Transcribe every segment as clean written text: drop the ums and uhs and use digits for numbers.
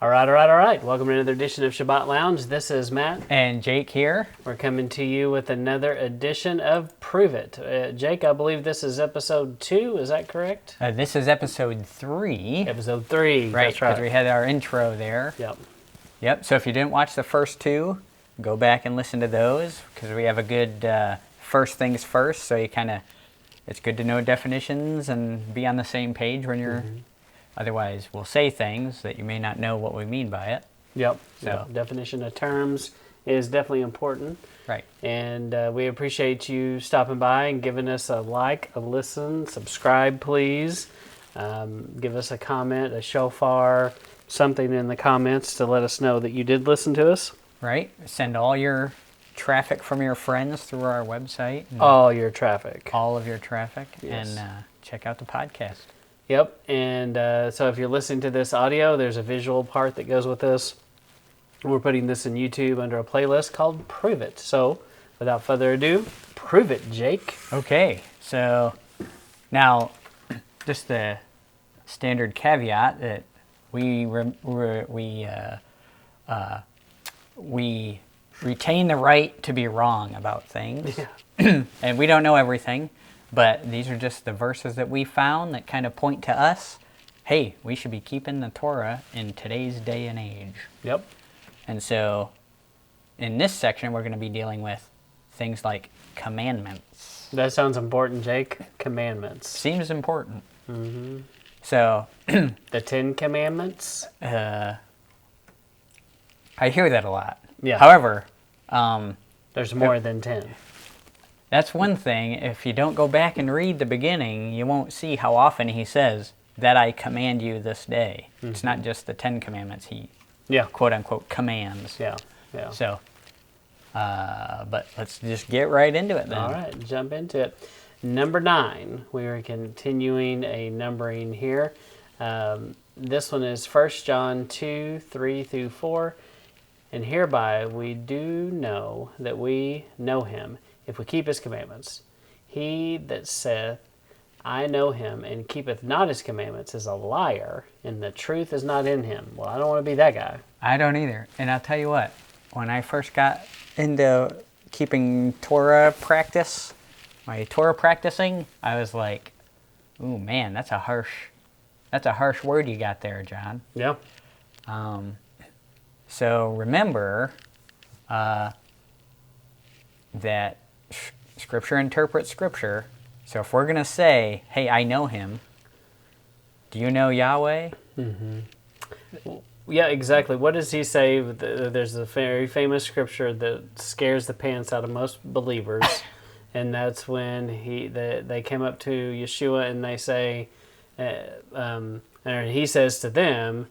All right. Welcome to another edition of Shabbat Lounge. This is Matt. And Jake here. We're coming to you with another edition of Prove It. Jake, I believe this is episode 2. Is that correct? This is episode 3. Episode 3. Right, That's right. because we had our intro there. Yep. So if you didn't watch the first 2, go back and listen to those, because we have a good first things first. So it's good to know definitions and be on the same page when you're... Otherwise, we'll say things that you may not know what we mean by it. Yep. So definition of terms is definitely important. Right. And we appreciate you stopping by and giving us a like, a listen, subscribe, please. Give us a comment, a shofar, something in the comments to let us know that you did listen to us. Right. Send all your traffic from your friends through our website. All your traffic. All of your traffic. Yes. And check out the podcast. Yep, and so if you're listening to this audio, there's a visual part that goes with this. We're putting this in YouTube under a playlist called Prove It. So, without further ado, prove it, Jake. Okay, so now, just the standard caveat that we retain the right to be wrong about things, and we don't know everything. But these are just the verses that we found that kind of point to us. Hey, we should be keeping the Torah in today's day and age. Yep. And so, in this section, we're going to be dealing with things like commandments. That sounds important, Jake. Commandments. Seems important. Mm-hmm. So... the 10 Commandments? I hear that a lot. Yeah. However... there's more than 10. That's one thing. If you don't go back and read the beginning, you won't see how often he says, that I command you this day. Mm-hmm. It's not just the 10 Commandments he, quote-unquote, commands. Yeah. So, but let's just get right into it then. All right, jump into it. Number 9. We are continuing a numbering here. This one is 1 John 2, 3 through 4. And hereby we do know that we know him, if we keep his commandments. He that saith, I know him, and keepeth not his commandments, is a liar, and the truth is not in him. Well, I don't want to be that guy. I don't either. And I'll tell you what, when I first got into keeping Torah practice, my Torah practicing, I was like, ooh, man, that's a harsh word you got there, John. Yeah. So remember that Scripture interprets Scripture. So if we're going to say, hey, I know him, do you know Yahweh? Mm-hmm. Yeah, exactly. What does he say? There's a very famous scripture that scares the pants out of most believers, and that's when they came up to Yeshua and they say, and he says to them,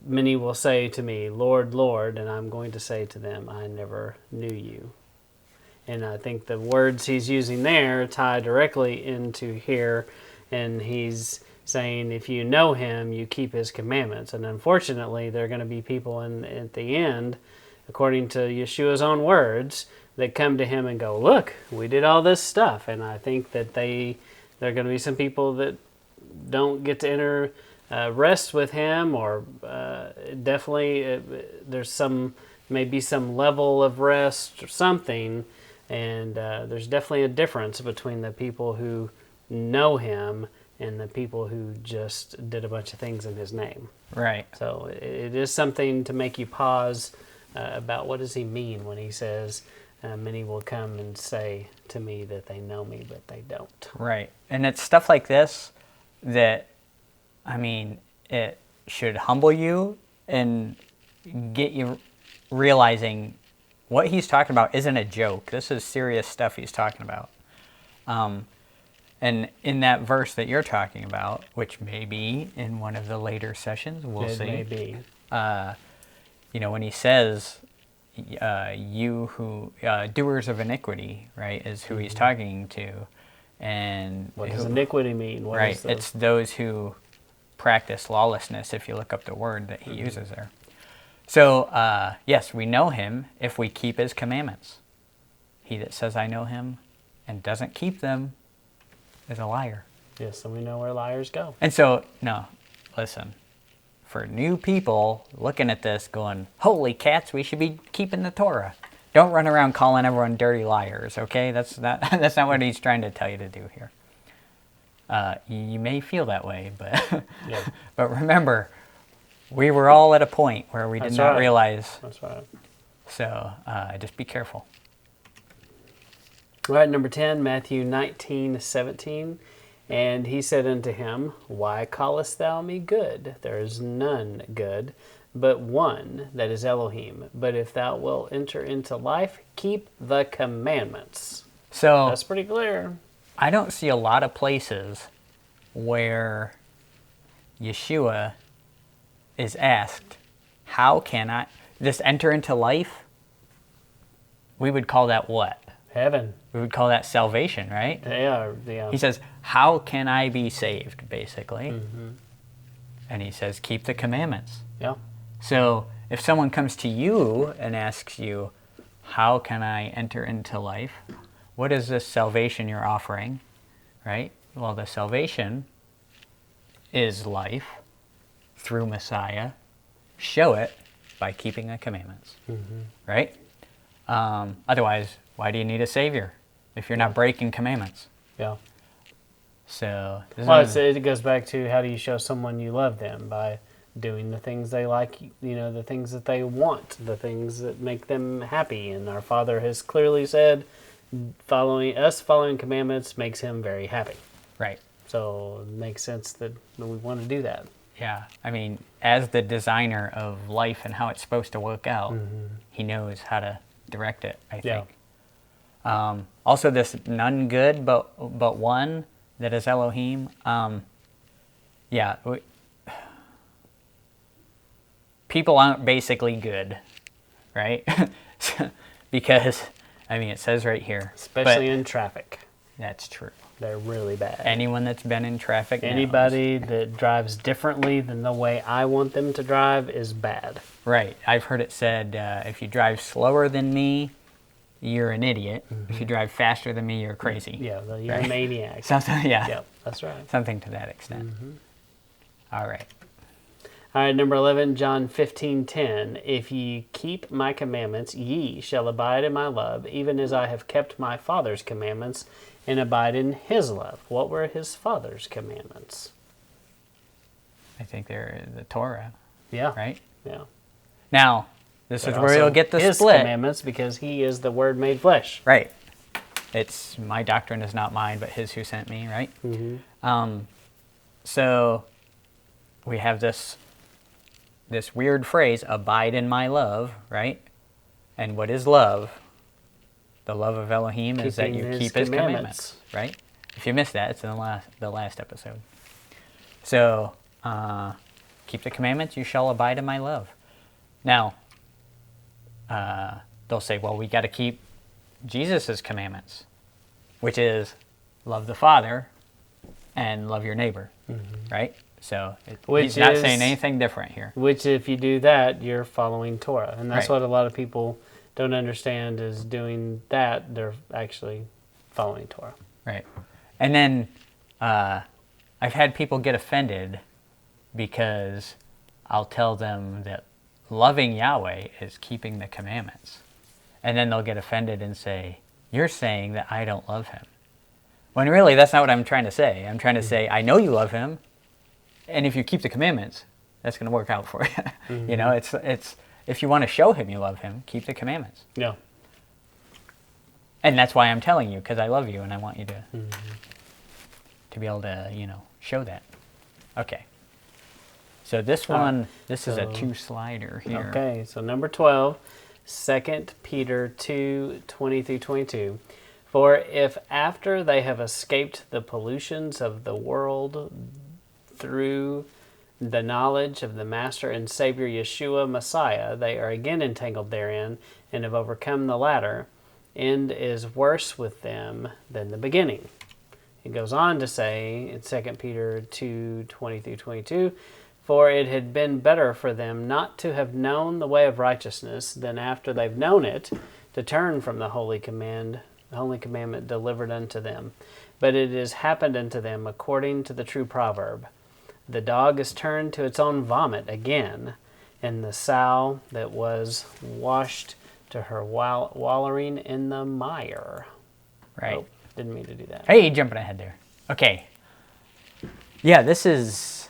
many will say to me, Lord, Lord, and I'm going to say to them, I never knew you. And I think the words he's using there tie directly into here, and he's saying if you know him, you keep his commandments. And unfortunately, there are going to be people at the end, according to Yeshua's own words, that come to him and go, look, we did all this stuff. And I think that there are going to be some people that don't get to enter rest with him, or definitely there's maybe some level of rest or something. And there's definitely a difference between the people who know him and the people who just did a bunch of things in his name. Right. So it is something to make you pause about what does he mean when he says, many will come and say to me that they know me, but they don't. Right. And it's stuff like this that, it should humble you and get you realizing what he's talking about isn't a joke. This is serious stuff he's talking about. And in that verse that you're talking about, which may be in one of the later sessions, we'll see. It may be. When he says, you who, doers of iniquity, right, is who he's talking to. And what does iniquity mean? It's those who practice lawlessness, if you look up the word that he uses there. So, yes, we know him if we keep his commandments. He that says, I know him, and doesn't keep them is a liar. Yes, and we know where liars go. And so, no, listen. for new people looking at this going, holy cats, we should be keeping the Torah. Don't run around calling everyone dirty liars, okay? That's not what he's trying to tell you to do here. You may feel that way, but Yeah. but remember, we were all at a point where we did That's not right. realize. That's right. So just be careful. All right, number 10, Matthew 19:17. And he said unto him, Why callest thou me good? There is none good, but one, that is Elohim. But if thou wilt enter into life, keep the commandments. So That's pretty clear. I don't see a lot of places where Yeshua is asked, how can I just enter into life? We would call that what? Heaven. We would call that salvation, right? Yeah. He says, how can I be saved, basically? And he says, keep the commandments. Yeah. So if someone comes to you and asks you, how can I enter into life? What is this salvation you're offering, right? Well, the salvation is life through Messiah. Show it by keeping the commandments, right? Otherwise, why do you need a Savior if you're not breaking commandments? Yeah. So, Well, it goes back to how do you show someone you love them? By doing the things they like, the things that they want, the things that make them happy. And our Father has clearly said, following commandments makes him very happy. right. So it makes sense that we want to do that. Yeah, I mean, as the designer of life and how it's supposed to work out, he knows how to direct it, I Yeah. think. Also, this none good, but one that is Elohim. People aren't basically good, right? Because, I mean, it says right here. Especially in traffic. That's true. They're really bad. Anyone that's been in traffic knows. Anybody that drives differently than the way I want them to drive is bad. Right. I've heard it said, if you drive slower than me, you're an idiot. If you drive faster than me, you're crazy. Yeah, you're a maniac. Something, yeah. Yep, that's right. Something to that extent. All right. All right, number 11, John 15:10. If ye keep my commandments, ye shall abide in my love, even as I have kept my Father's commandments and abide in his love. What were his Father's commandments? I think they're the Torah, Yeah. right? Yeah. Now, this is But where also you'll get the his split. commandments, because he is the Word made flesh. Right. It's my doctrine is not mine, but his who sent me, right? So we have this weird phrase, abide in my love, right? And what is love? The love of Elohim is that Keeping you his keep his commandments, right? If you missed that, it's in the last episode. So, keep the commandments, you shall abide in my love. Now, they'll say, well, we got to keep Jesus' commandments, which is love the Father and love your neighbor, right? So he's not saying anything different here. Which, if you do that, you're following Torah. And that's Right. what a lot of people don't understand, is doing that, they're actually following Torah. Right. And then I've had people get offended because I'll tell them that loving Yahweh is keeping the commandments. And then they'll get offended and say, you're saying that I don't love him. When really, that's not what I'm trying to say. I'm trying to say, I know you love him, and if you keep the commandments, that's going to work out for you. You know, it's if you want to show him you love him, keep the commandments. Yeah. And that's why I'm telling you, because I love you and I want you to be able to, show that. Okay. So this one, this is a 2-slider here. Okay, so number 12, 2 Peter 2:20-22. For if after they have escaped the pollutions of the world through the knowledge of the Master and Savior Yeshua Messiah, they are again entangled therein and have overcome the latter, end is worse with them than the beginning. It goes on to say in 2 Peter 2:20-22, for it had been better for them not to have known the way of righteousness than after they've known it to turn from the holy commandment delivered unto them. But it has happened unto them according to the true proverb, The dog is turned to its own vomit again, and the sow that was washed to her wallowing in the mire. Right. Oh, didn't mean to do that. Hey, jumping ahead there. Okay. Yeah, this is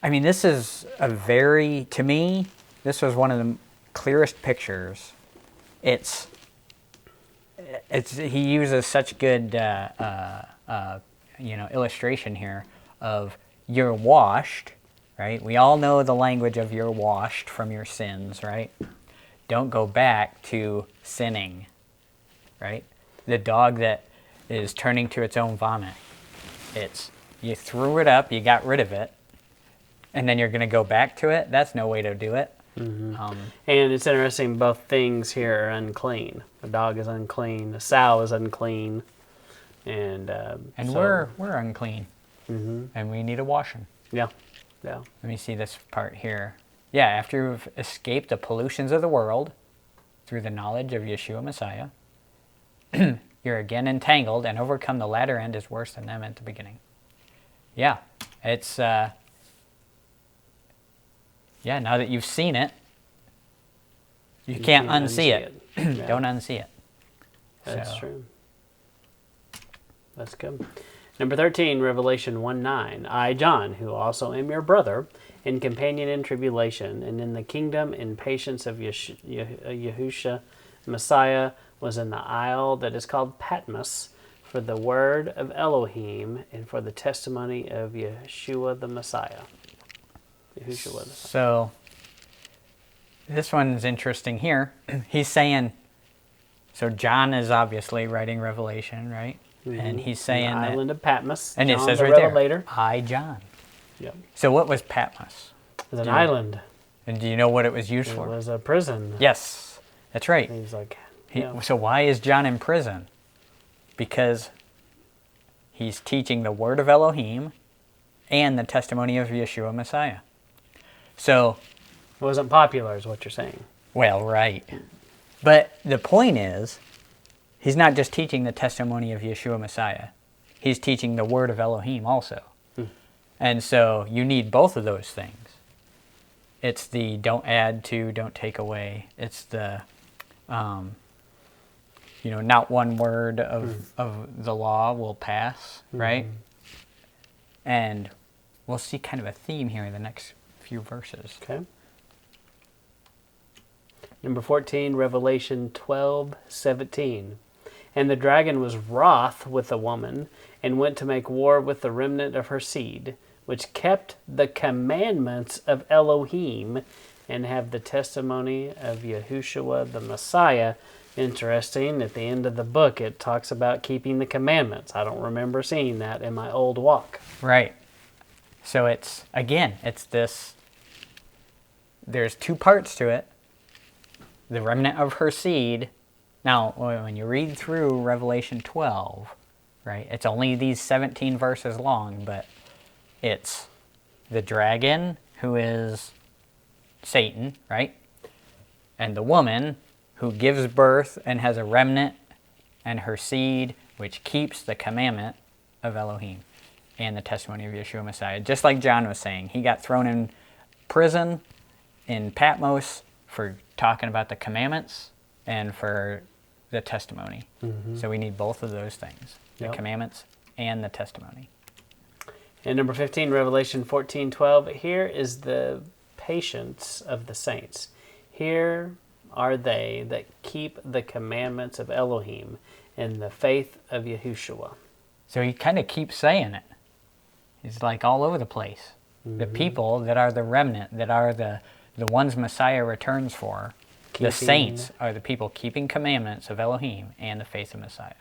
a very, to me, this was one of the clearest pictures. He uses such good, illustration here of you're washed, right? We all know the language of you're washed from your sins, right? Don't go back to sinning, right? The dog that is turning to its own vomit. You threw it up, you got rid of it, and then you're going to go back to it? That's no way to do it. Mm-hmm. And it's interesting, both things here are unclean. The dog is unclean, the sow is unclean, and we're unclean, mm-hmm. and we need a washing. Yeah. Let me see this part here. Yeah, after you've escaped the pollutions of the world through the knowledge of Yeshua Messiah, you're again entangled, and overcome. The latter end is worse than them at the beginning. Yeah, it's now that you've seen it, you can't unsee it. Yeah. Don't unsee it. That's true. That's good. Number 13, Revelation 1:9. I, John, who also am your brother, and companion in tribulation, and in the kingdom and patience of Yahushua Messiah, was in the isle that is called Patmos, for the word of Elohim, and for the testimony of Yeshua the Messiah. So, this one's interesting here. He's saying, so John is obviously writing Revelation, right? Mm-hmm. And he's saying the island of Patmos. And John, it says the right Revelator. there, I, John. Yep. So what was Patmos? It was an island. And do you know what it was used for? It was a prison. Yes, that's right. He's like, So why is John in prison? Because he's teaching the word of Elohim and the testimony of Yeshua Messiah. So it wasn't popular, is what you're saying. Well, right. But the point is, he's not just teaching the testimony of Yeshua Messiah. He's teaching the word of Elohim also. And so you need both of those things. It's the don't add to, don't take away. It's the, not one word of the law will pass, right? And we'll see kind of a theme here in the next few verses. Okay. Number 14, Revelation 12:17. And the dragon was wroth with the woman, and went to make war with the remnant of her seed, which kept the commandments of Elohim, and have the testimony of Yahushua the Messiah. Interesting, at the end of the book it talks about keeping the commandments. I don't remember seeing that in my old walk. Right. So it's this, there's two parts to it. The remnant of her seed. Now, when you read through Revelation 12, right, it's only these 17 verses long, but it's the dragon, who is Satan, right, and the woman, who gives birth and has a remnant, and her seed, which keeps the commandment of Elohim and the testimony of Yeshua Messiah. Just like John was saying, he got thrown in prison in Patmos for talking about the commandments and for the testimony. So we need both of those things, the commandments and the testimony. And number 15, Revelation 14:12. Here is the patience of the saints. Here are they that keep the commandments of Elohim and the faith of Yahushua. So he kind of keeps saying it. He's like all over the place. The people that are the remnant, that are the ones Messiah returns for, the saints are the people keeping commandments of Elohim and the faith of Messiah.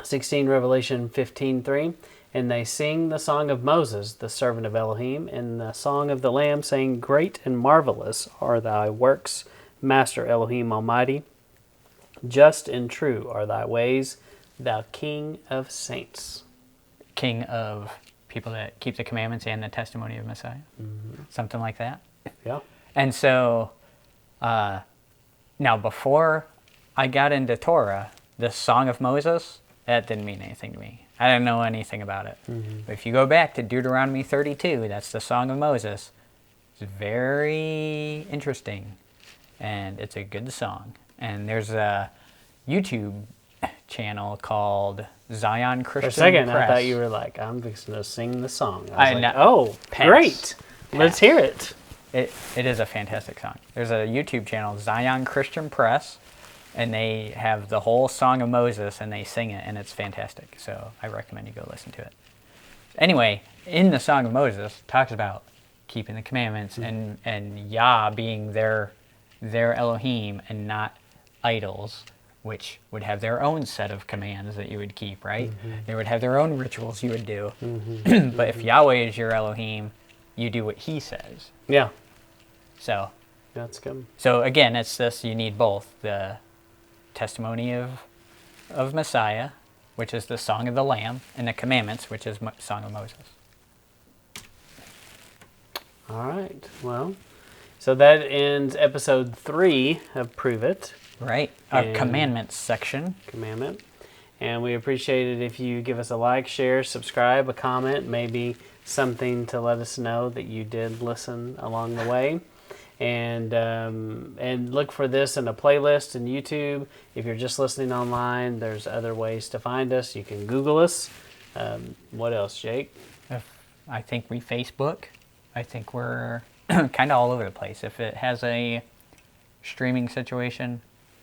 16, Revelation 15:3. And they sing the song of Moses, the servant of Elohim, and the song of the Lamb, saying, Great and marvelous are thy works, Master Elohim Almighty. Just and true are thy ways, thou King of saints. King of people that keep the commandments and the testimony of Messiah. Something like that. Yeah. And so, now before I got into Torah, the Song of Moses that didn't mean anything to me. I didn't know anything about it. But if you go back to Deuteronomy 32, that's the Song of Moses. It's very interesting, and it's a good song. And there's a YouTube channel called Zion Christian For a second, Press. I thought you were like, I'm fixing to sing the song. I I was like, know. oh, Pass. great. Let's hear it. It is a fantastic song. There's a YouTube channel, Zion Christian Press, and they have the whole Song of Moses, and they sing it, and it's fantastic. So I recommend you go listen to it. Anyway, in the Song of Moses, it talks about keeping the commandments and Yah being their Elohim and not idols, which would have their own set of commands that you would keep, right? They would have their own rituals you would do. But if Yahweh is your Elohim, you do what he says. Yeah. So That's good. So again, it's this, you need both the testimony of Messiah, which is the Song of the Lamb, and the commandments, which is Song of Moses. All right. Well, so that ends episode 3 of Prove It. Right. Our And- commandments section. Commandment. And we appreciate it if you give us a like, share, subscribe, a comment, maybe something to let us know that you did listen along the way. And look for this in a playlist in YouTube. If you're just listening online, there's other ways to find us. You can Google us. What else, Jake? I think we Facebook. I think we're kind of all over the place. If it has a streaming situation,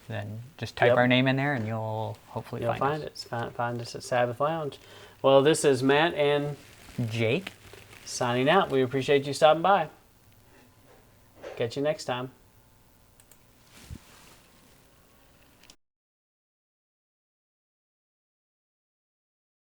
then just type Yep. our name in there and you'll hopefully You'll find us. Find us at Sabbath Lounge. Well, this is Matt and Jake. signing out. We appreciate you stopping by. Catch you next time.